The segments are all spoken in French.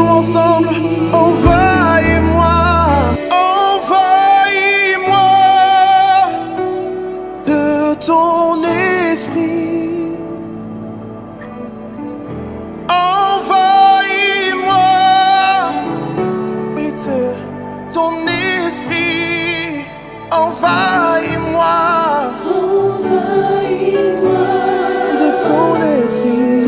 chantons ensemble. Envahis-moi, envahis-moi de ton esprit. Envahis-moi, oui, de ton esprit. Envahis-moi, envahis-moi de ton esprit.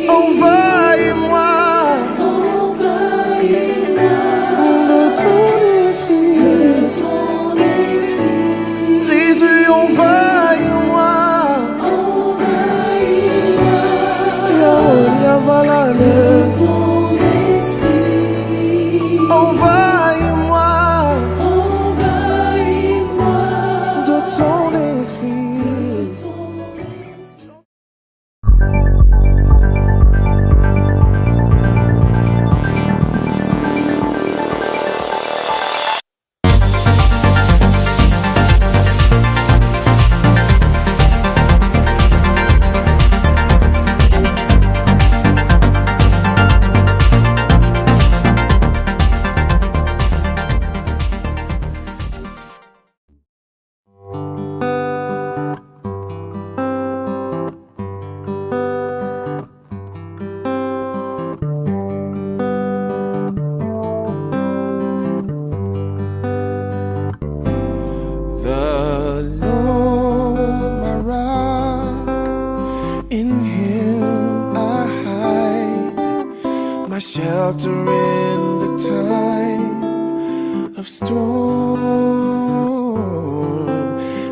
Envahis-moi, de ton esprit. Jésus, envahis-moi. Yahweh, Yavalane. Envahis-moi, de ton esprit. The Lord, my rock, in Him I hide, my shelter in the time of storm.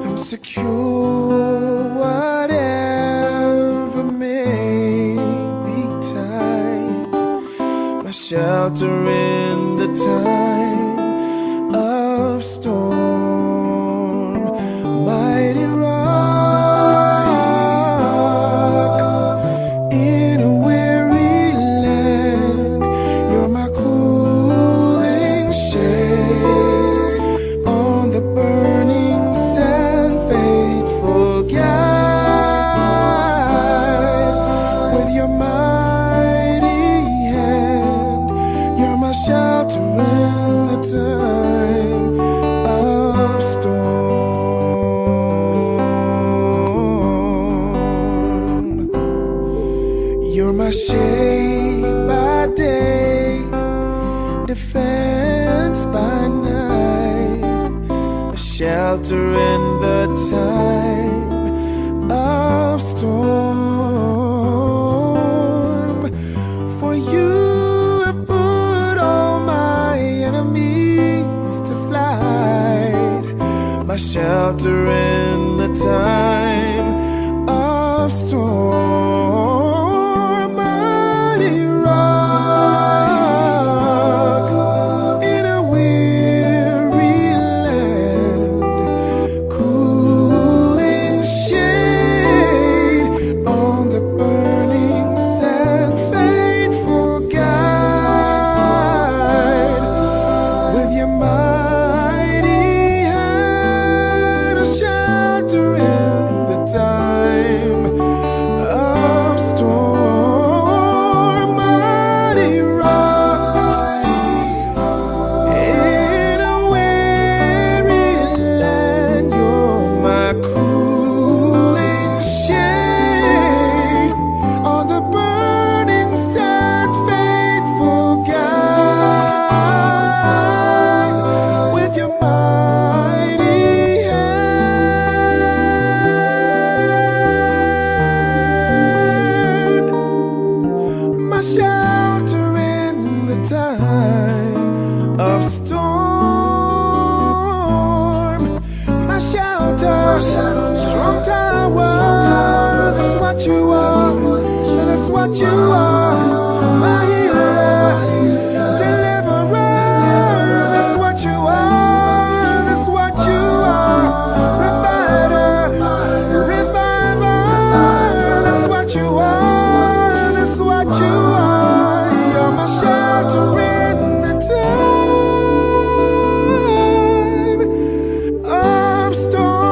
I'm secure, whatever may betide, my shelter in the time of storm. Mighty rock in a weary land, you're my cooling shade on the burning sand, faithful guide. With your mighty hand, you're my shelter in the time of storm. You're my shade by day, defense by night, a shelter in the time of storm. For you have put all my enemies to flight, my shelter in the time of storm. Mighty rock in a weary land, cooling shade on the burning sand, faithful guide. With your mighty hand, a shelter in the time of storm. Mighty rock in a weary land, you're my cooling shade on the burning sand, faithful guide. With your mighty hand, my shelter in the time of storm. My shelter, strong tower, that's what you are, that's what you are. My healer, deliverer, that's what you are, that's what you are. Provider, reviver, that's what you are, that's what you are. You're my shelter in the time of storm.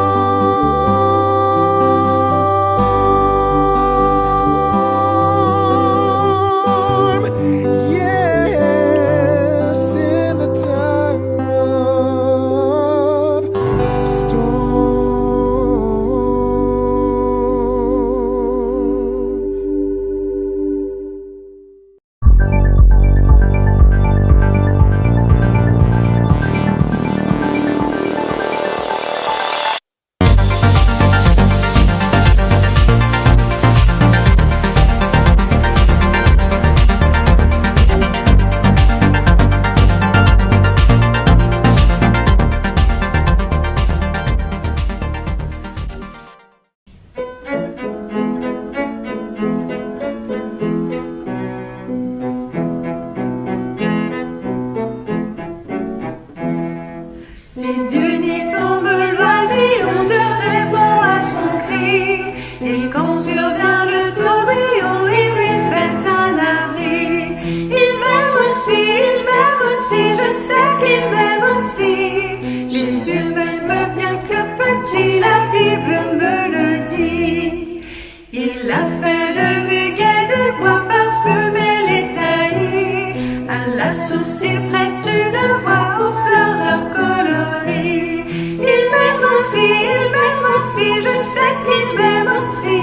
aussi, je sais qu'il m'aime aussi.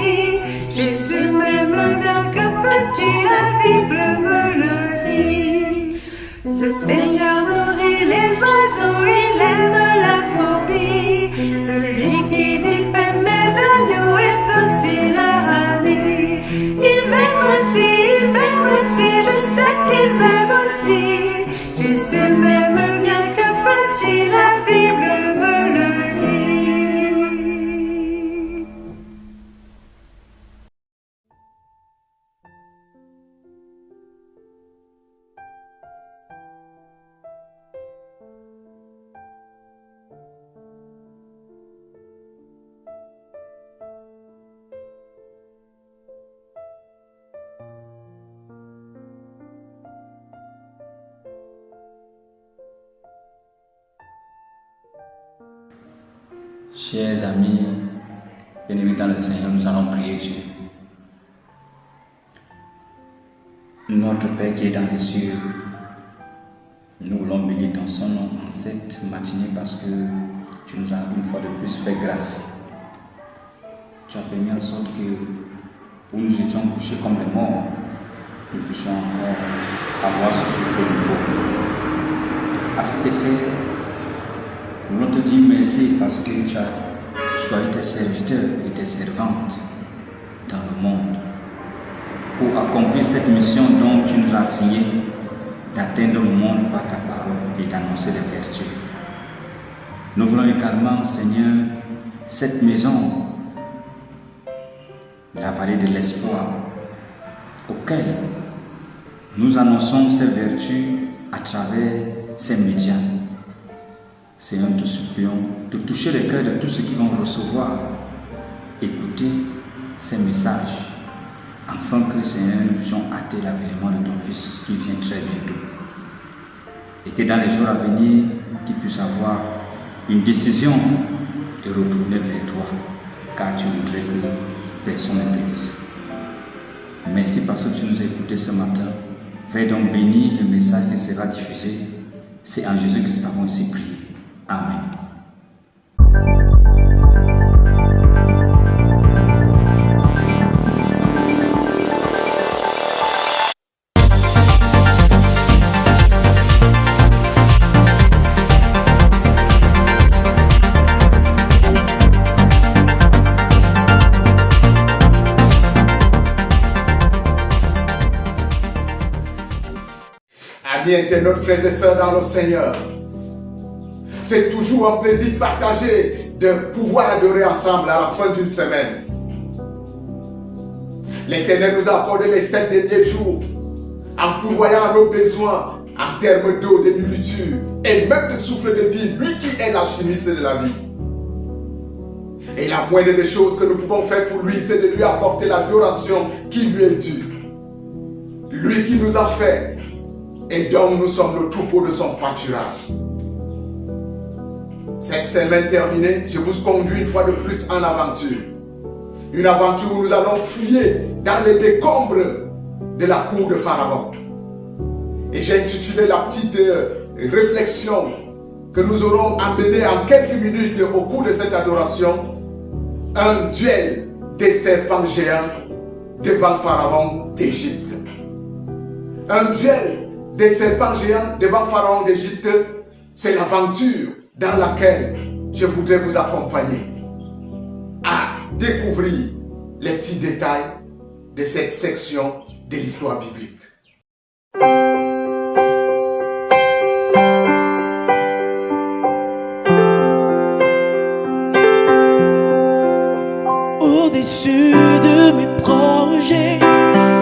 Jésus m'aime bien que petit, la Bible me le dit. Le Seigneur nourrit les oiseaux, il aime la fourmi. Celui qui dit paix mes agneaux est aussi leur ami. Il m'aime aussi, je sais qu'il m'aime aussi. Jésus m'aime bien que petit, la Bible me le dit. Chers amis, bien-aimés dans le Seigneur, nous allons prier Dieu. Notre Père qui est dans les cieux, nous voulons bénir ton son nom en cette matinée parce que tu nous as une fois de plus fait grâce. Tu as permis en sorte que où nous étions couchés comme les morts, nous puissions encore avoir ce souffle nouveau. À cet effet, nous voulons te dire merci parce que tu as choisi tes serviteurs et tes servantes dans le monde pour accomplir cette mission dont tu nous as assigné d'atteindre le monde par ta parole et d'annoncer les vertus. Nous voulons également, Seigneur, cette maison, la vallée de l'espoir, auquel nous annonçons ces vertus à travers ces médias. Seigneur, nous te supplions de toucher les cœurs de tous ceux qui vont recevoir, écouter ces messages, afin que, Seigneur, nous puissions hâter l'avènement de ton Fils qui vient très bientôt. Et que dans les jours à venir, qu'il puisse avoir une décision de retourner vers toi, car tu voudrais que personne ne périsse. Merci parce que tu nous as écoutés ce matin. Veuille donc bénir le message qui sera diffusé. C'est en Jésus que nous avons ici prié. Amen. Amis internautes, frères et sœurs dans le Seigneur, c'est toujours un plaisir partagé de pouvoir adorer ensemble à la fin d'une semaine. L'Éternel nous a accordé les 7 derniers jours en pourvoyant à nos besoins en termes d'eau, de nourriture et même de souffle de vie, lui qui est l'alchimiste de la vie. Et la moindre des choses que nous pouvons faire pour lui, c'est de lui apporter l'adoration qui lui est due. Lui qui nous a fait et donc nous sommes le troupeau de son pâturage. Cette semaine terminée, je vous conduis une fois de plus en aventure. Une aventure où nous allons fouiller dans les décombres de la cour de Pharaon. Et j'ai intitulé la petite réflexion que nous aurons amenée en quelques minutes au cours de cette adoration. Un duel des serpents géants devant Pharaon d'Égypte. Un duel des serpents géants devant Pharaon d'Égypte, c'est l'aventure dans laquelle je voudrais vous accompagner à découvrir les petits détails de cette section de l'histoire biblique. Au-dessus de mes projets,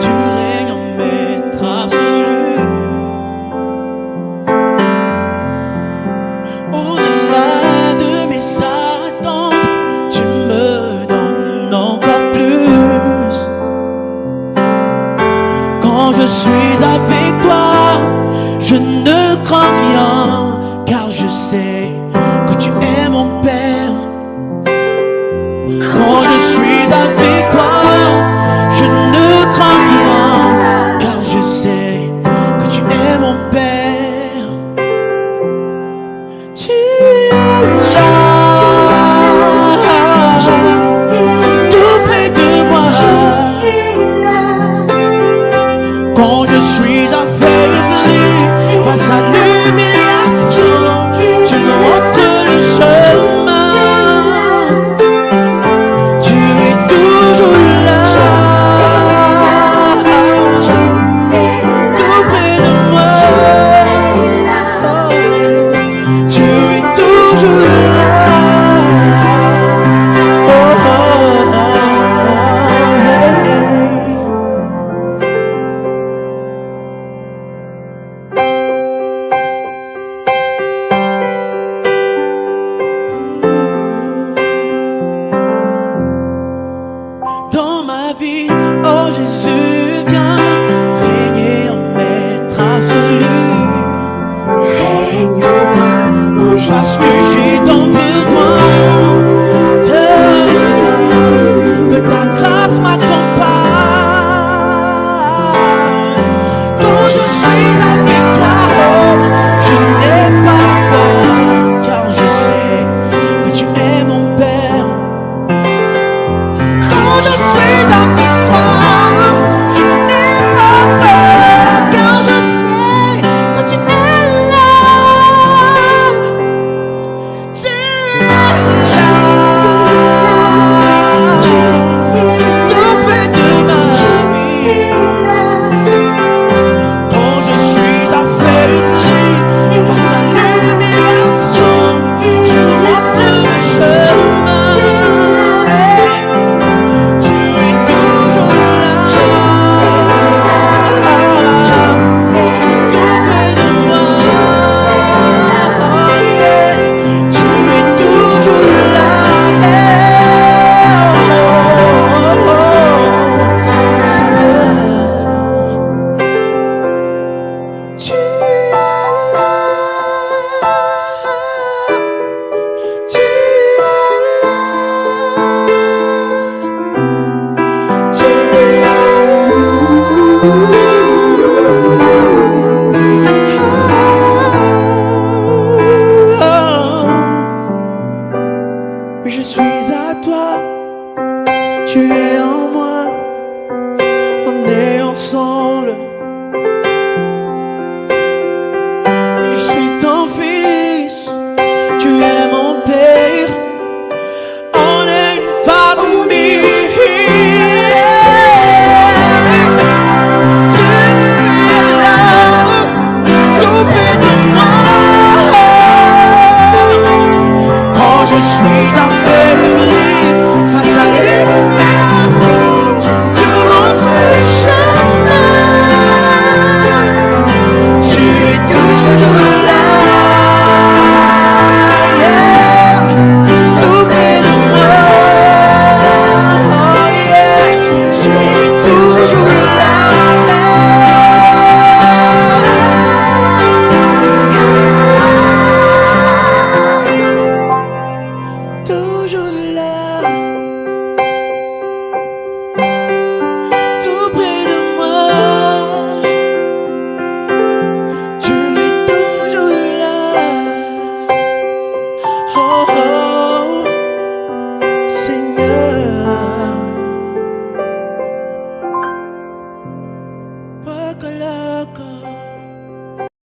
tu règnes en maître absolu. Au-delà de mes attentes, tu me donnes encore plus. Quand je suis avec toi, je ne crains rien, car je sais que tu es mon Père. Quand je suis avec toi, je ne crains rien, car je sais que tu es mon Père. Tu es là.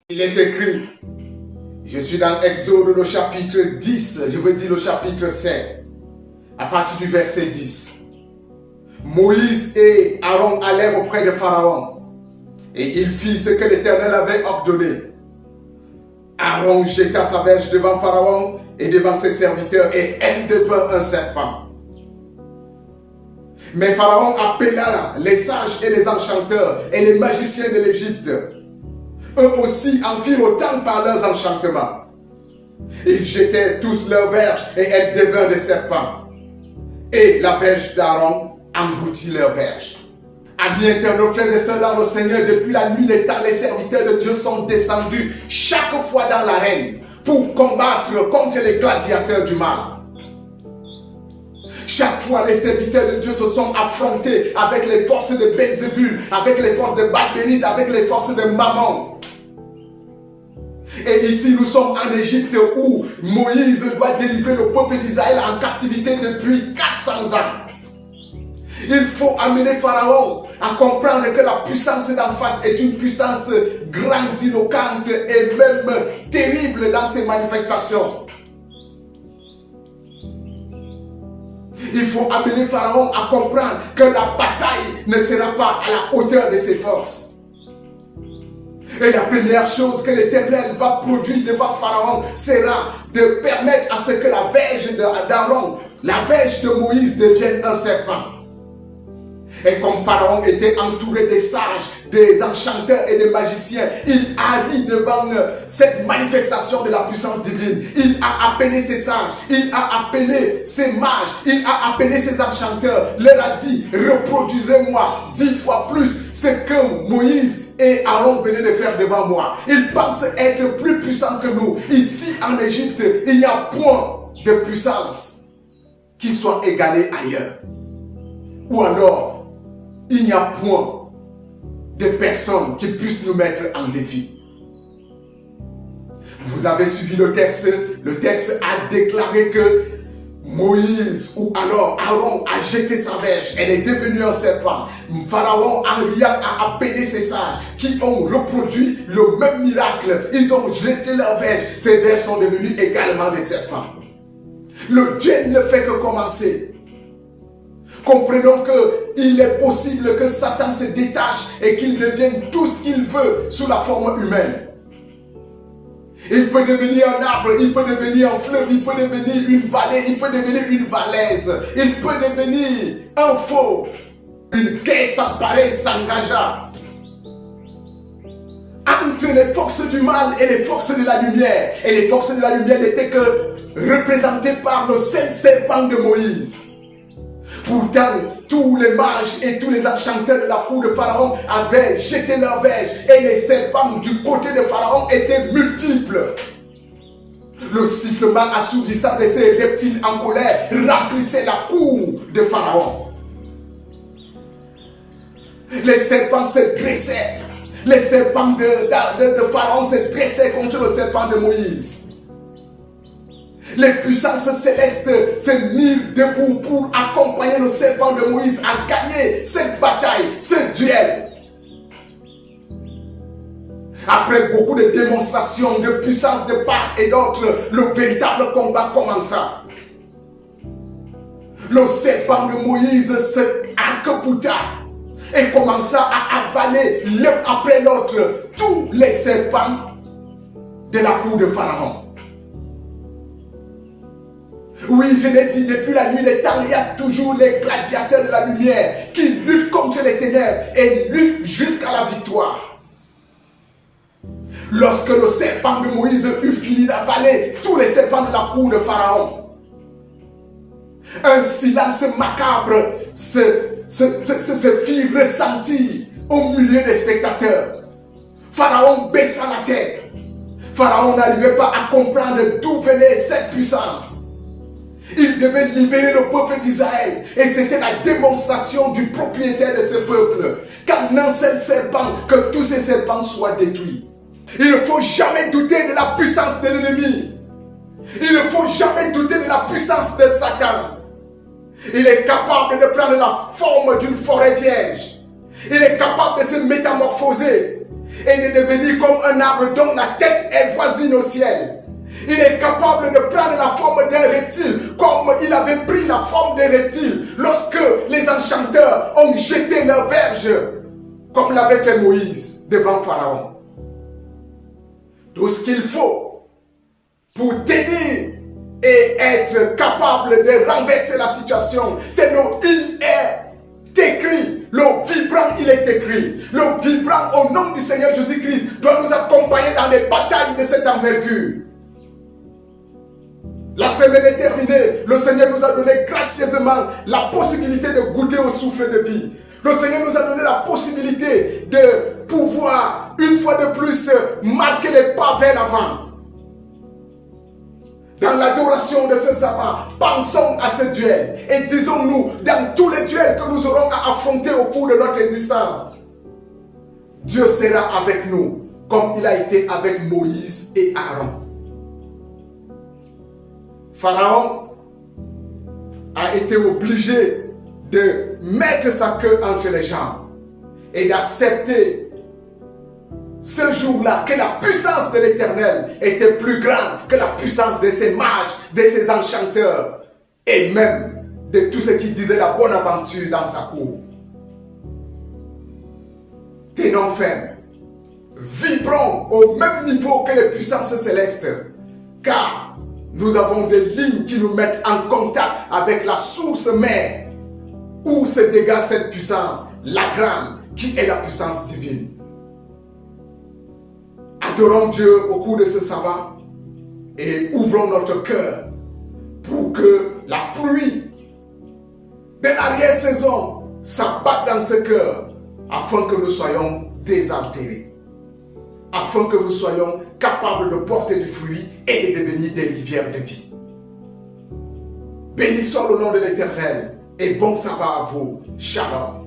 Il est écrit, je suis dans Exode le chapitre 10, je veux dire le chapitre 7, à partir du verset 10. Moïse et Aaron allèrent auprès de Pharaon et il fit ce que l'Éternel avait ordonné. Aaron jeta sa verge devant Pharaon et devant ses serviteurs et elle devint un serpent. Mais Pharaon appela les sages et les enchanteurs et les magiciens de l'Égypte. Eux aussi en firent autant par leurs enchantements. Ils jetaient tous leurs verges et elles devinrent des serpents. Et la verge d'Aaron engloutit leurs verges. Amis internautes, frères et sœurs dans le Seigneur, depuis la nuit des temps, les serviteurs de Dieu sont descendus chaque fois dans l'arène pour combattre contre les gladiateurs du mal. Chaque fois, les serviteurs de Dieu se sont affrontés avec les forces de Belzébul, avec les forces de Balbérite, avec les forces de Mammon. Et ici, nous sommes en Égypte où Moïse doit délivrer le peuple d'Israël en captivité depuis 400 ans. Il faut amener Pharaon à comprendre que la puissance d'en face est une puissance grandiloquente et même terrible dans ses manifestations. Il faut amener Pharaon à comprendre que la bataille ne sera pas à la hauteur de ses forces. Et la première chose que l'Éternel va produire devant Pharaon sera de permettre à ce que la verge d'Aaron, la verge de Moïse devienne un serpent. Et comme Pharaon était entouré des sages, des enchanteurs et des magiciens, il arrive devant cette manifestation de la puissance divine. Il a appelé ses sages, il a appelé ses mages, il a appelé ses enchanteurs, leur a dit, reproduisez-moi 10 fois plus ce que Moïse et Aaron venaient de faire devant moi. Ils pensent être plus puissants que nous. Ici en Égypte, il n'y a point de puissance qui soit égalée ailleurs. Ou alors, il n'y a point de personnes qui puissent nous mettre en défi. Vous avez suivi le texte a déclaré que Moïse ou alors Aaron a jeté sa verge, elle est devenue un serpent. Pharaon a appelé ses sages qui ont reproduit le même miracle. Ils ont jeté leur verge, ces verges sont devenues également des serpents. Le duel ne fait que commencer. Comprenons qu'il est possible que Satan se détache et qu'il devienne tout ce qu'il veut sous la forme humaine. Il peut devenir un arbre, il peut devenir un fleuve, il peut devenir une vallée, il peut devenir une valaise, il peut devenir un fauve. Une guerre sans pareil s'engagea entre les forces du mal et les forces de la lumière. Et les forces de la lumière n'étaient que représentées par le seul serpent de Moïse. Pourtant, tous les mages et tous les enchanteurs de la cour de Pharaon avaient jeté leurs verges et les serpents du côté de Pharaon étaient multiples. Le sifflement assourdissant de ces reptiles en colère remplissait la cour de Pharaon. Les serpents se dressaient. Les serpents de Pharaon se dressaient contre le serpent de Moïse. Les puissances célestes se mirent debout pour accompagner le serpent de Moïse à gagner cette bataille, ce duel. Après beaucoup de démonstrations de puissance de part et d'autre, le véritable combat commença. Le serpent de Moïse se arc-bouta et commença à avaler l'un après l'autre tous les serpents de la cour de Pharaon. Oui, je l'ai dit, depuis la nuit des temps, il y a toujours les gladiateurs de la lumière qui luttent contre les ténèbres et luttent jusqu'à la victoire. Lorsque le serpent de Moïse eut fini d'avaler tous les serpents de la cour de Pharaon, un silence macabre se fit ressentir au milieu des spectateurs. Pharaon baissa la tête. Pharaon n'arrivait pas à comprendre d'où venait cette puissance. Il devait libérer le peuple d'Israël. Et c'était la démonstration du propriétaire de ce peuple. Qu'en un seul serpent, que tous ces serpents soient détruits. Il ne faut jamais douter de la puissance de l'ennemi. Il ne faut jamais douter de la puissance de Satan. Il est capable de prendre la forme d'une forêt vierge. Il est capable de se métamorphoser et de devenir comme un arbre dont la tête est voisine au ciel. Il est capable de prendre la forme d'un reptile, comme il avait pris la forme d'un reptile lorsque les enchanteurs ont jeté leur verge, comme l'avait fait Moïse devant Pharaon. Tout ce qu'il faut pour tenir et être capable de renverser la situation, c'est le il est écrit. Le vibrant, il est écrit. Le vibrant au nom du Seigneur Jésus-Christ doit nous accompagner dans les batailles de cette envergure. La semaine est terminée. Le Seigneur nous a donné gracieusement la possibilité de goûter au souffle de vie. Le Seigneur nous a donné la possibilité de pouvoir, une fois de plus, marquer les pas vers l'avant. Dans l'adoration de ce sabbat, pensons à ce duel et disons-nous, dans tous les duels que nous aurons à affronter au cours de notre existence, Dieu sera avec nous comme il a été avec Moïse et Aaron. Pharaon a été obligé de mettre sa queue entre les jambes et d'accepter ce jour-là que la puissance de l'Éternel était plus grande que la puissance de ses mages, de ses enchanteurs et même de tous ceux qui disaient la bonne aventure dans sa cour. Tenons ferme, vibrons au même niveau que les puissances célestes, car nous avons des lignes qui nous mettent en contact avec la source mère où se dégage cette puissance, la grande, qui est la puissance divine. Adorons Dieu au cours de ce sabbat et ouvrons notre cœur pour que la pluie de l'arrière-saison s'abatte dans ce cœur afin que nous soyons désaltérés, afin que nous soyons capables de porter du fruit et de devenir des rivières de vie. Béni soit le nom de l'Éternel et bon sabbat à vous. Shalom.